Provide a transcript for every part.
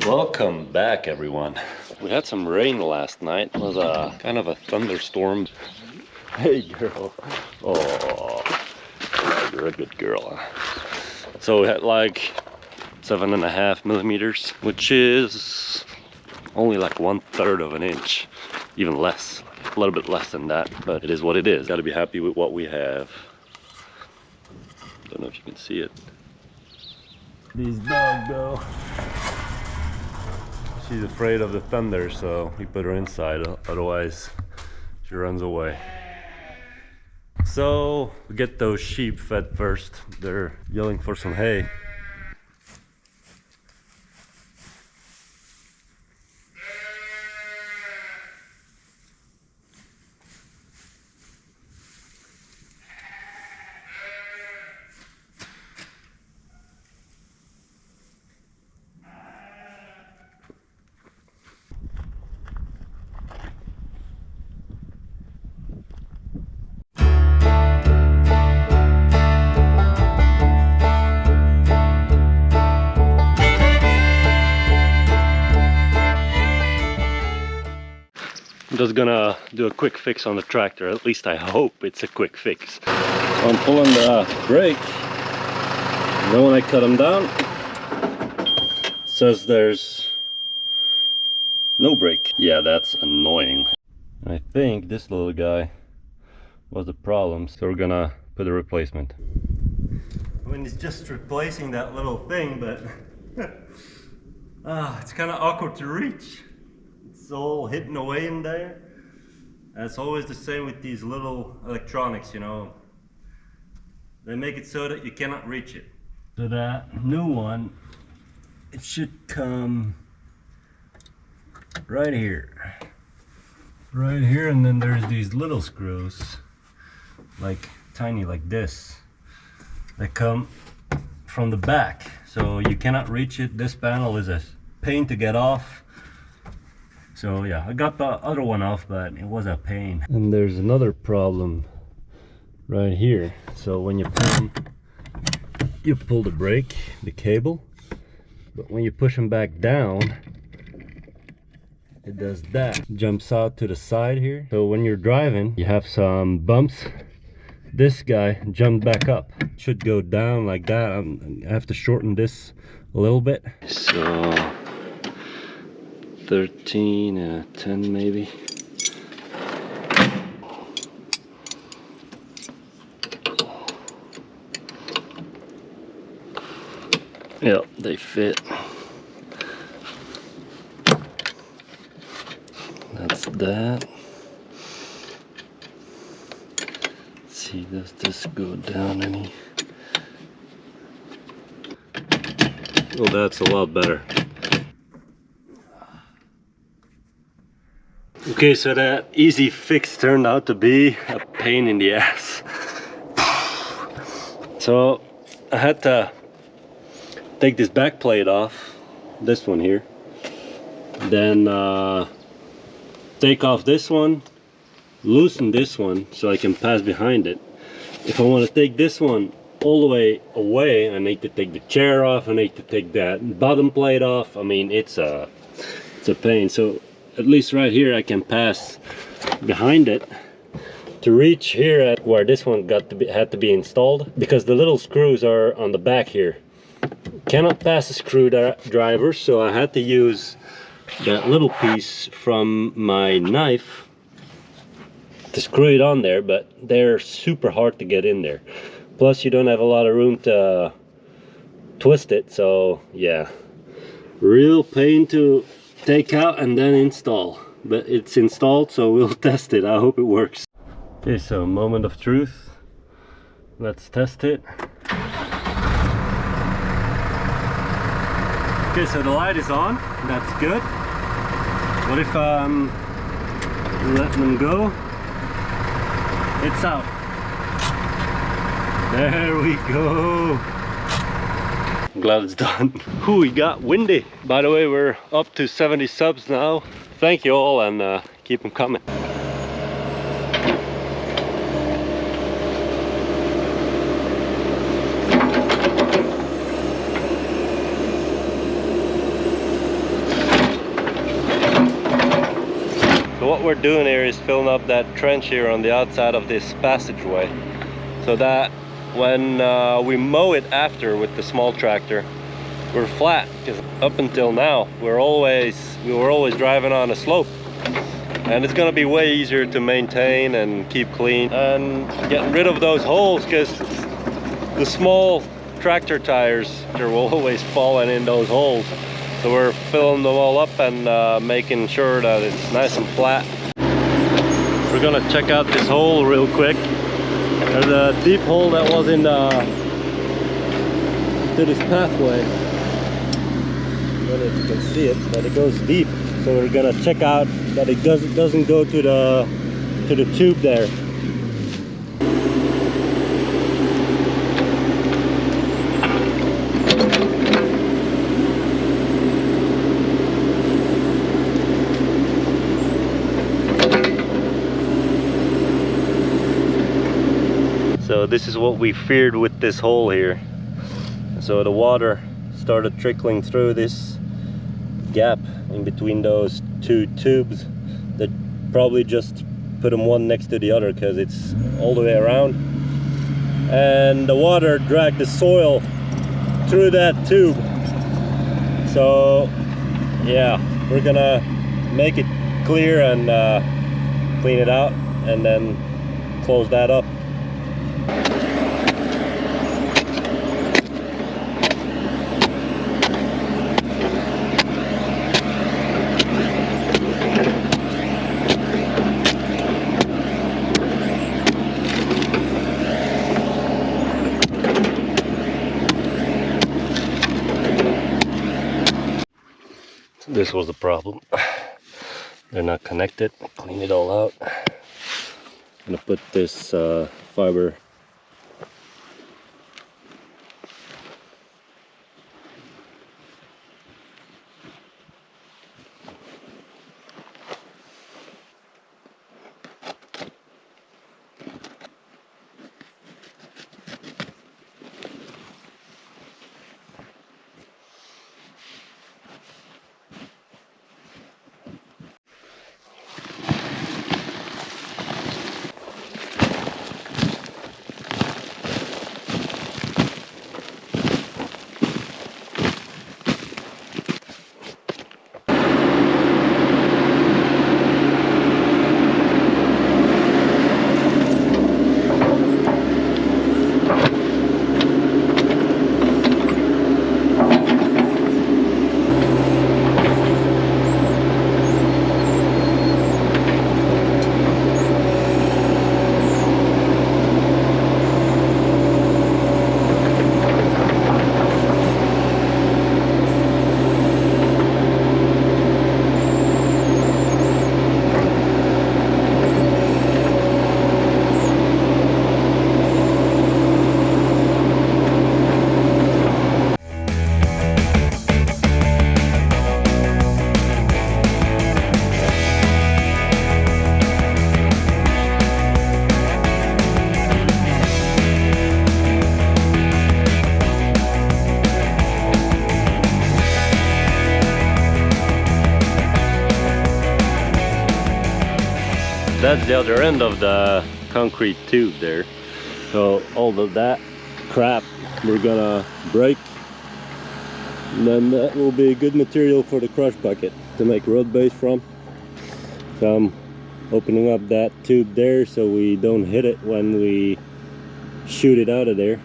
Welcome back, everyone. We had some rain last night. It was a kind of a thunderstorm. Hey, girl. Oh, you're a good girl. So we had like 7.5 millimeters, which is only like 1/3 of an inch, even less, a little bit less than that. But it is what it is. Got to be happy with what we have. Don't know if you can see it. These dogs go. She's afraid of the thunder, so we put her inside, otherwise she runs away. So we get those sheep fed first. They're yelling for some hay. I'm just gonna do a quick fix on the tractor. At least I hope it's a quick fix. So I'm pulling the brake. And then when I cut them down, it says there's no brake. Yeah, that's annoying. I think this little guy was the problem, so we're gonna put a replacement. I mean, it's just replacing that little thing, but it's kind of awkward to reach. It's all hidden away in there. And it's always the same with these little electronics, you know. They make it so that you cannot reach it. So that new one, it should come right here. Right here, and then there's these little screws, like tiny like this, that come from the back. So you cannot reach it. This panel is a pain to get off. So yeah, I got the other one off, but it was a pain. And there's another problem right here. So when you pull the brake, the cable, but when you push them back down, it does that. Jumps out to the side here. So when you're driving, you have some bumps. This guy jumped back up. It should go down like that. I have to shorten this a little bit. So 13 and a 10 maybe. Yep, they fit. That's that. Let's see, does this go down any? Oh, that's a lot better. Okay, so that easy fix turned out to be a pain in the ass. So I had to take this back plate off, this one here, then take off this one, loosen this one so I can pass behind it. If I want to take this one all the way away, I need to take the chair off, I need to take that bottom plate off. I mean, it's a pain. So at least right here I can pass behind it to reach here at where this one had to be installed, because the little screws are on the back here. Cannot pass a screwdriver, so I had to use that little piece from my knife to screw it on there, but they're super hard to get in there. Plus you don't have a lot of room to twist it, so yeah, real pain to take out and then install. But it's installed, so we'll test it. I hope it works. Okay, so moment of truth. Let's test it. Okay, so the light is on. That's good. What if I'm letting them go? It's out. There we go. I'm glad it's done. Ooh, we got windy. By the way, we're up to 70 subs now. Thank you all, and keep them coming. what we're doing here is filling up that trench here on the outside of this passageway, so that when we mow it after with the small tractor, we're flat. Because up until now we were always driving on a slope, and it's gonna be way easier to maintain and keep clean and get rid of those holes, because the small tractor tires will always fall in those holes. So we're filling them all up and making sure that it's nice and flat. We're gonna check out this hole real quick. There's a deep hole that was in to this pathway. I don't know if you can see it, but it goes deep. So we're gonna check out that it doesn't go to the tube there. So this is what we feared with this hole here. So the water started trickling through this gap in between those two tubes. That probably just put them one next to the other because it's all the way around. And the water dragged the soil through that tube. So yeah, we're gonna make it clear and clean it out and then close that up. This was the problem. They're not connected. Clean it all out. I'm gonna put this fiber that's the other end of the concrete tube there. So all of that crap we're gonna break, and then that will be good material for the crush bucket to make road base from. So I'm opening up that tube there so we don't hit it when we shoot it out of there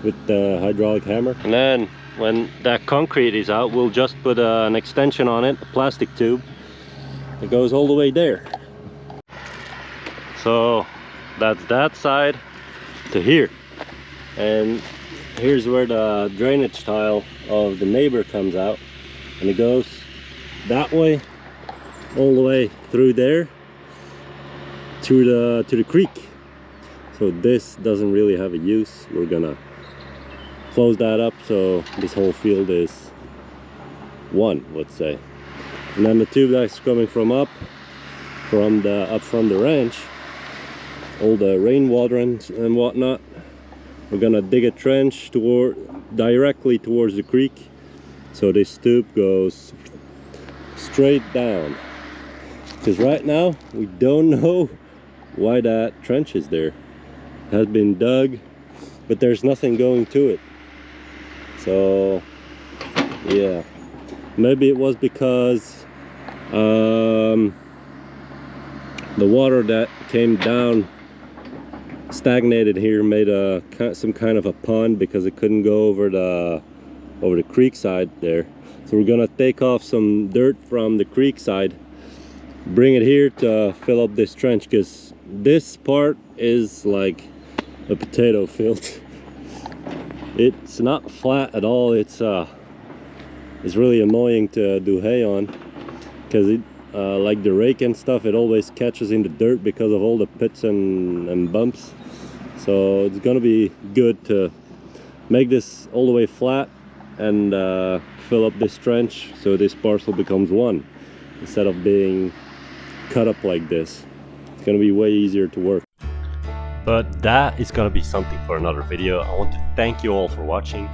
with the hydraulic hammer. And then when that concrete is out, we'll just put an extension on it, a plastic tube that goes all the way there. So that's that side to here, and here's where the drainage tile of the neighbor comes out, and it goes that way all the way through there to the creek. So this doesn't really have a use. We're gonna close that up so this whole field is one, let's say. And then the tube that's coming from up from the ranch, all the rainwater and whatnot, we're gonna dig a trench directly towards the creek, so this tube goes straight down because right now we don't know why that trench is there. It has been dug, but there's nothing going to it. So yeah, maybe it was because the water that came down stagnated here, made some kind of a pond because it couldn't go over the creek side there. So we're gonna take off some dirt from the creek side, bring it here to fill up this trench, because this part is like a potato field. It's not flat at all. It's really annoying to do hay on, because it like the rake and stuff, it always catches in the dirt because of all the pits and bumps. So it's gonna be good to make this all the way flat and fill up this trench so this parcel becomes one, instead of being cut up like this. It's gonna be way easier to work. But that is gonna be something for another video. I want to thank you all for watching.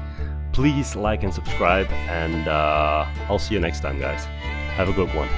Please like and subscribe, and I'll see you next time, guys. Have a good one.